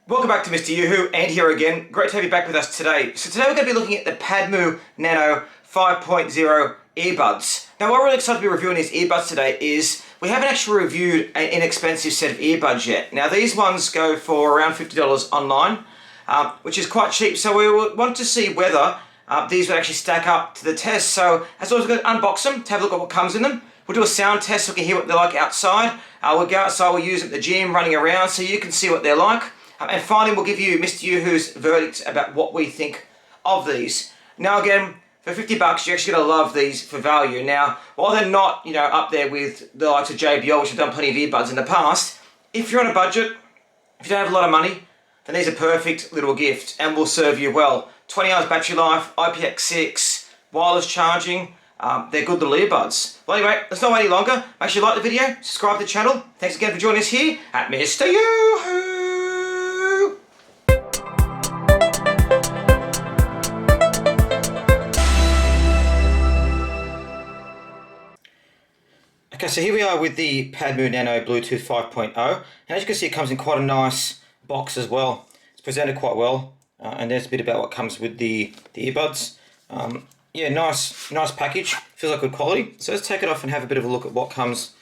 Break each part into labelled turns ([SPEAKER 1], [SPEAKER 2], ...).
[SPEAKER 1] Welcome back to MrYouWho, and here again. Great to have you back with us today. So today we're going to be looking at the PaMu Nano 5.0 earbuds. Now what we're really excited to be reviewing these earbuds today is we haven't actually reviewed an inexpensive set of earbuds yet. Now these ones go for around $50 online, which is quite cheap. So we want to see whether these would actually stack up to the test. So as always, we're going to unbox them to have a look at what comes in them. We'll do a sound test so we can hear what they're like outside. We'll go outside, we'll use them at the gym, running around, so you can see what they're like. And finally, we'll give you MrYouWho's verdict about what we think of these. Now again, for 50 bucks, you're actually going to love these for value. Now, while they're not, up there with the likes of JBL, which have done plenty of earbuds in the past, if you're on a budget, if you don't have a lot of money, then these are a perfect little gift and will serve you well. 20 hours battery life, IPX6, wireless charging, they're good little earbuds. Well anyway, let's not wait any longer. Make sure you like the video, subscribe to the channel. Thanks again for joining us here at MrYouWho. Okay, so here we are with the PaMu Nano Bluetooth 5.0, and as you can see it comes in quite a nice box as well. It's presented quite well, and there's a bit about what comes with the earbuds. Yeah, nice package, feels like good quality. So let's take it off and have a bit of a look at what comes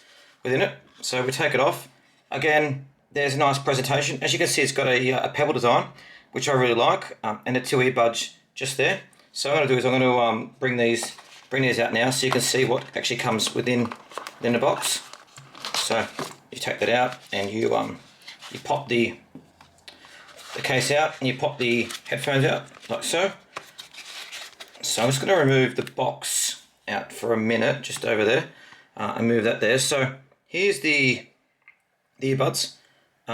[SPEAKER 1] within it. So we take it off. Again, there's a nice presentation. As you can see, it's got a pebble design, which I really like, and the two earbuds just there. So what I'm going to do is I'm going to bring these out now so you can see what actually comes within the box. So you take that out and you pop the case out and you pop the headphones out like so. So I'm just going to remove the box out for a minute just over there and move that there. So here's the earbuds.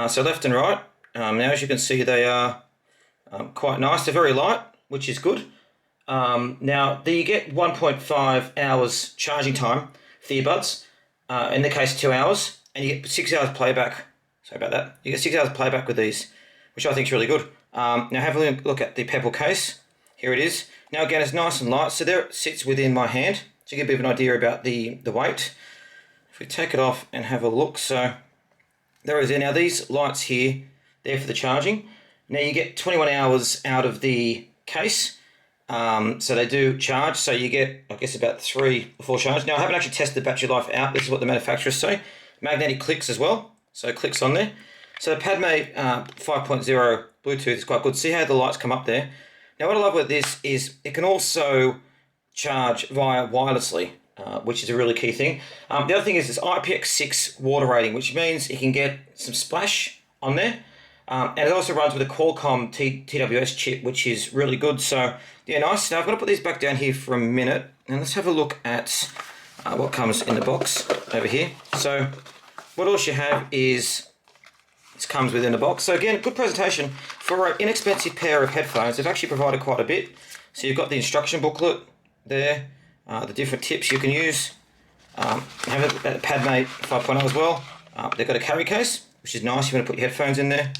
[SPEAKER 1] So left and right. Now as you can see they are quite nice. They're very light, which is good. Now you get 1.5 hours charging time for the earbuds. In the case 2 hours, and you get 6 hours playback. Sorry about that. You get 6 hours playback with these, which I think is really good. Now have a look at the pebble case. Here it is. Now again, it's nice and light, so there it sits within my hand to give a bit of an idea about the weight. If we take it off and have a look, so there it is. Now these lights here, they're for the charging. Now you get 21 hours out of the case. So they do charge, so you get, I guess, about 3 or 4 charges. Now I haven't actually tested the battery life out. This is what the manufacturers say. Magnetic clicks as well, so it clicks on there. So the Padmate 5.0 Bluetooth is quite good. See how the lights come up there? Now what I love with this is it can also charge via wirelessly, which is a really key thing. The other thing is this IPX6 water rating, which means it can get some splash on there. And it also runs with a Qualcomm TWS chip, which is really good. So, yeah, nice. Now, I'm going to put these back down here for a minute. And let's have a look at what comes in the box over here. So, what else you have is, this comes within the box. So, again, good presentation. For an inexpensive pair of headphones, they've actually provided quite a bit. So, you've got the instruction booklet there, the different tips you can use. Have a Padmate 5.0 as well. They've got a carry case, which is nice. You want to put your headphones in there.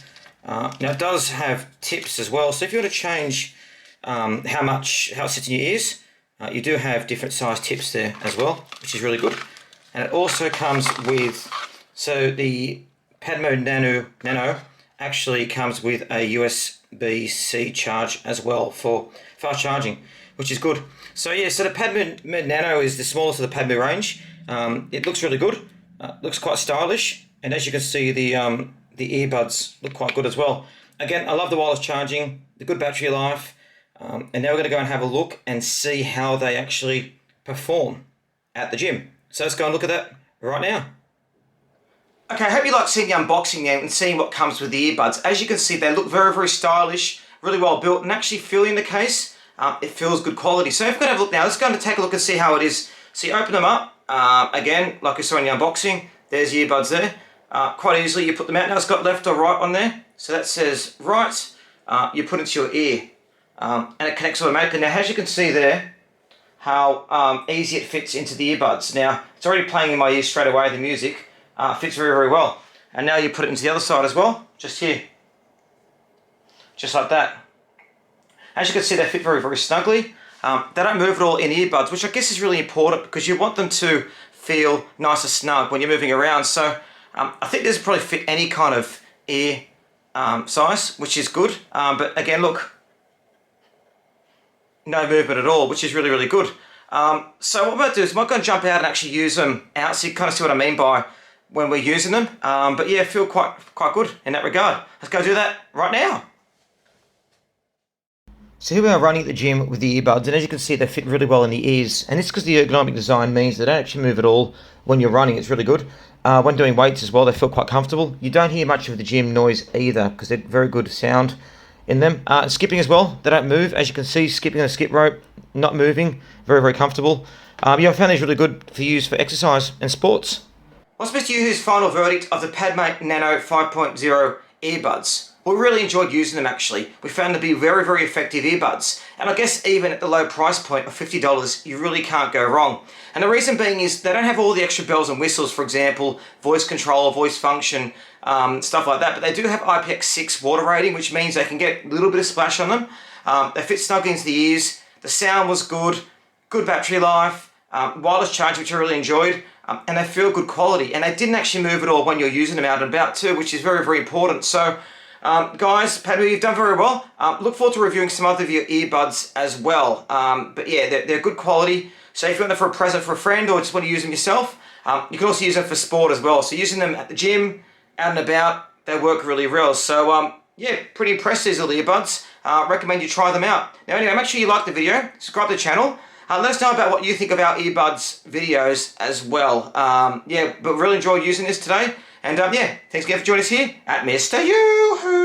[SPEAKER 1] Now it does have tips as well, so if you want to change how it sits in your ears, you do have different size tips there as well, which is really good. And it also comes with, so the PaMu Nano actually comes with a USB-C charge as well for fast charging, which is good. So yeah, so the PaMu Nano is the smallest of the PaMu range. It looks really good, looks quite stylish, and as you can see the earbuds look quite good as well. Again, I love the wireless charging, the good battery life, and now we're going to go and have a look and see how they actually perform at the gym. So let's go and look at that right now. Okay, I hope you like seeing the unboxing now and seeing what comes with the earbuds. As you can see, they look very, very stylish, really well built, and actually feeling the case, it feels good quality. So if we're going to have a look now, let's go and take a look and see how it is. So you open them up, again, like we saw in the unboxing, there's the earbuds there. Quite easily you put them out. Now it's got left or right on there, so that says right. You put it to your ear, and it connects automatically. Now as you can see there, how easy it fits into the earbuds. Now it's already playing in my ears straight away, the music fits very, very well. And now you put it into the other side as well, just here, just like that. As you can see, they fit very, very snugly. They don't move at all in earbuds, which I guess is really important because you want them to feel nice and snug when you're moving around. So I think this will probably fit any kind of ear size, which is good. But again, look, no movement at all, which is really, really good. So what I'm going to do is I'm going to jump out and actually use them out, so you kind of see what I mean by when we're using them. But yeah, feel quite good in that regard. Let's go do that right now. So here we are running at the gym with the earbuds, and as you can see, they fit really well in the ears. And it's because the ergonomic design means they don't actually move at all when you're running. It's really good. When doing weights as well, they feel quite comfortable. You don't hear much of the gym noise either because they're very good sound in them. Skipping as well, they don't move. As you can see, skipping on a skip rope, not moving, very, very comfortable. Yeah, I found these really good for use for exercise and sports. What's MrYouWho's final verdict of the Padmate Nano 5.0 earbuds? We really enjoyed using them actually. We found them to be very, very effective earbuds. And I guess even at the low price point of $50, you really can't go wrong. And the reason being is they don't have all the extra bells and whistles, for example, voice control, voice function, stuff like that. But they do have IPX6 water rating, which means they can get a little bit of splash on them. They fit snug into the ears. The sound was good, good battery life, wireless charge, which I really enjoyed. And they feel good quality. And they didn't actually move at all when you're using them out and about too, which is very, very important. So, guys, PaMu, you've done very well. Look forward to reviewing some other of your earbuds as well. But yeah, they're good quality. So if you want them for a present for a friend or just want to use them yourself, you can also use them for sport as well. So using them at the gym, out and about, they work really well. So yeah, pretty impressed with these little earbuds. Recommend you try them out. Now anyway, make sure you like the video, subscribe to the channel. Let us know about what you think of our earbuds videos as well. Yeah, but really enjoyed using this today. And yeah, thanks again for joining us here at MrYouWho.